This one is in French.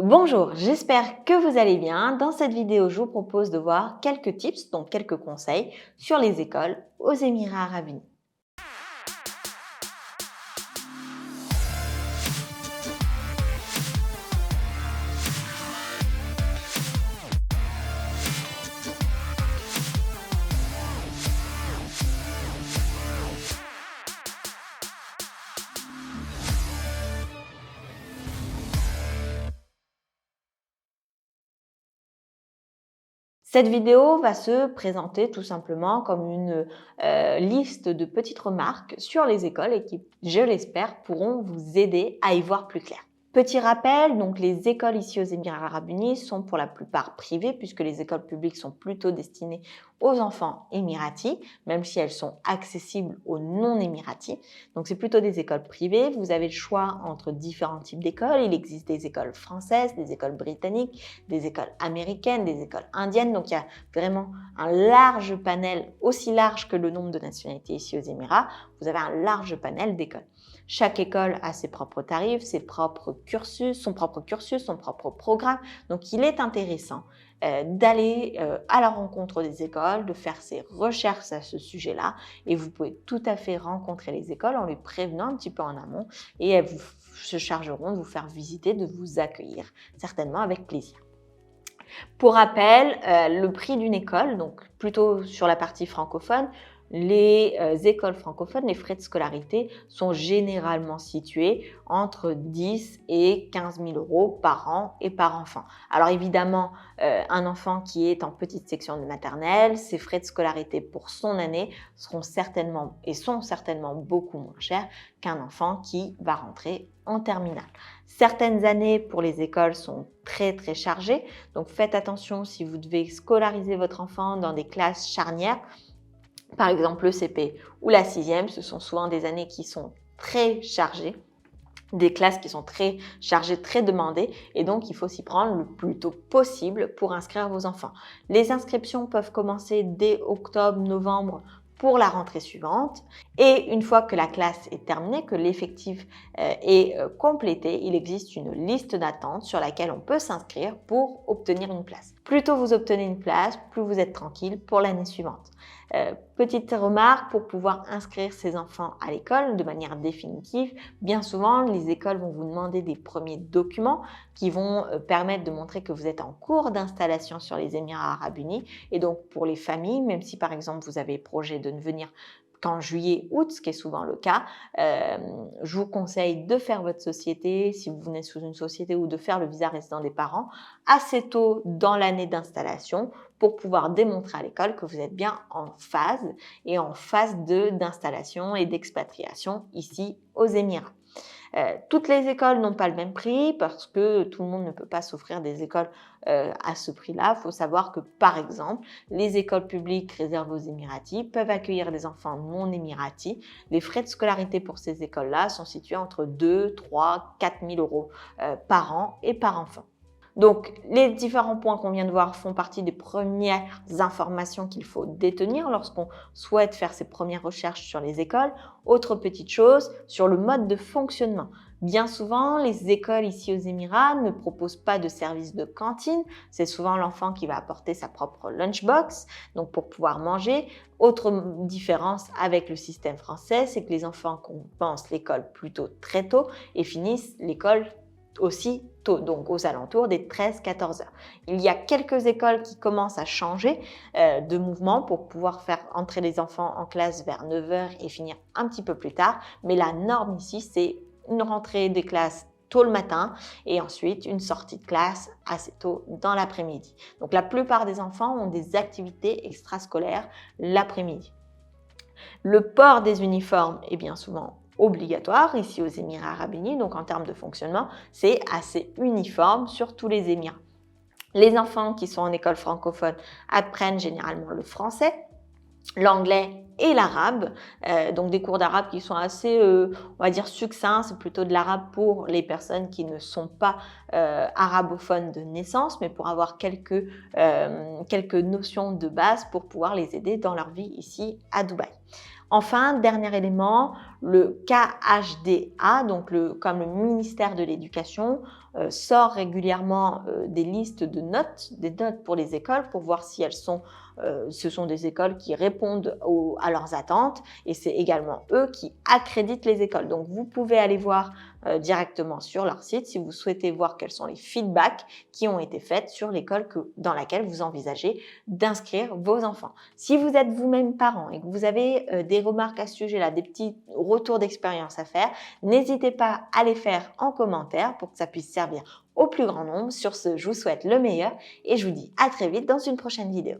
Bonjour, j'espère que vous allez bien. Dans cette vidéo, je vous propose de voir quelques tips, donc quelques conseils sur les écoles aux Émirats Arabes Unis. Cette vidéo va se présenter tout simplement comme une liste de petites remarques sur les écoles et qui, je l'espère, pourront vous aider à y voir plus clair. Petit rappel, donc les écoles ici aux Émirats Arabes Unis sont pour la plupart privées puisque les écoles publiques sont plutôt destinées aux enfants émiratis, même si elles sont accessibles aux non-émiratis. Donc c'est plutôt des écoles privées. Vous avez le choix entre différents types d'écoles. Il existe des écoles françaises, des écoles britanniques, des écoles américaines, des écoles indiennes. Donc il y a vraiment un large panel, aussi large que le nombre de nationalités ici aux Émirats. Vous avez un large panel d'écoles. Chaque école a ses propres tarifs, son propre cursus, son propre programme. Donc, il est intéressant d'aller à la rencontre des écoles, de faire ses recherches à ce sujet-là. Et vous pouvez tout à fait rencontrer les écoles en les prévenant un petit peu en amont et elles se chargeront de vous faire visiter, de vous accueillir, certainement avec plaisir. Pour rappel, le prix d'une école, donc plutôt sur la partie francophone, les écoles francophones, les frais de scolarité sont généralement situés entre 10 et 15 000 euros par an et par enfant. Alors évidemment, un enfant qui est en petite section de maternelle, ses frais de scolarité pour son année sont certainement beaucoup moins chers qu'un enfant qui va rentrer en terminale. Certaines années pour les écoles sont très chargées, donc faites attention si vous devez scolariser votre enfant dans des classes charnières. Par exemple, le CP ou la 6e, ce sont souvent des années qui sont très chargées, des classes qui sont très chargées, très demandées, et donc il faut s'y prendre le plus tôt possible pour inscrire vos enfants. Les inscriptions peuvent commencer dès octobre, novembre pour la rentrée suivante, et une fois que la classe est terminée, que l'effectif est complété, il existe une liste d'attente sur laquelle on peut s'inscrire pour obtenir une place. Plus tôt vous obtenez une place, plus vous êtes tranquille pour l'année suivante. Petite remarque, pour pouvoir inscrire ses enfants à l'école de manière définitive, bien souvent les écoles vont vous demander des premiers documents qui vont permettre de montrer que vous êtes en cours d'installation sur les Émirats Arabes Unis. Et donc pour les familles, même si par exemple vous avez projet de ne venir qu'en juillet, août, ce qui est souvent le cas, je vous conseille de faire votre société, si vous venez sous une société, ou de faire le visa résident des parents assez tôt dans l'année d'installation pour pouvoir démontrer à l'école que vous êtes bien en phase d'installation et d'expatriation ici aux Émirats. Toutes les écoles n'ont pas le même prix parce que tout le monde ne peut pas s'offrir des écoles à ce prix-là. Il faut savoir que, par exemple, les écoles publiques réservées aux Émiratis peuvent accueillir des enfants non émiratis. Les frais de scolarité pour ces écoles-là sont situés entre 2, 3, 4 000 euros par an et par enfant. Donc, les différents points qu'on vient de voir font partie des premières informations qu'il faut détenir lorsqu'on souhaite faire ses premières recherches sur les écoles. Autre petite chose, sur le mode de fonctionnement. Bien souvent, les écoles ici aux Émirats ne proposent pas de service de cantine. C'est souvent l'enfant qui va apporter sa propre lunchbox, donc pour pouvoir manger. Autre différence avec le système français, c'est que les enfants commencent l'école plutôt très tôt et finissent l'école aussi tôt, donc aux alentours des 13-14 heures. Il y a quelques écoles qui commencent à changer de mouvement pour pouvoir faire entrer les enfants en classe vers 9 heures et finir un petit peu plus tard, mais la norme ici, c'est une rentrée des classes tôt le matin et ensuite une sortie de classe assez tôt dans l'après-midi. Donc la plupart des enfants ont des activités extrascolaires l'après-midi. Le port des uniformes est bien souvent obligatoire ici aux Émirats Arabes Unis, donc en termes de fonctionnement, c'est assez uniforme sur tous les Émirats. Les enfants qui sont en école francophone apprennent généralement le français, l'anglais et l'arabe, donc des cours d'arabe qui sont assez, on va dire, succincts. C'est plutôt de l'arabe pour les personnes qui ne sont pas arabophones de naissance, mais pour avoir quelques notions de base pour pouvoir les aider dans leur vie ici à Dubaï. Enfin, dernier élément, le KHDA, donc comme le ministère de l'Éducation, sort régulièrement des listes de notes, des notes pour les écoles pour voir si ce sont des écoles qui répondent à leurs attentes et c'est également eux qui accréditent les écoles. Donc, vous pouvez aller voir directement sur leur site si vous souhaitez voir quels sont les feedbacks qui ont été faits sur l'école dans laquelle vous envisagez d'inscrire vos enfants. Si vous êtes vous-même parent et que vous avez des remarques à ce sujet-là, des petits retours d'expérience à faire, n'hésitez pas à les faire en commentaire pour que ça puisse servir au plus grand nombre. Sur ce, je vous souhaite le meilleur et je vous dis à très vite dans une prochaine vidéo.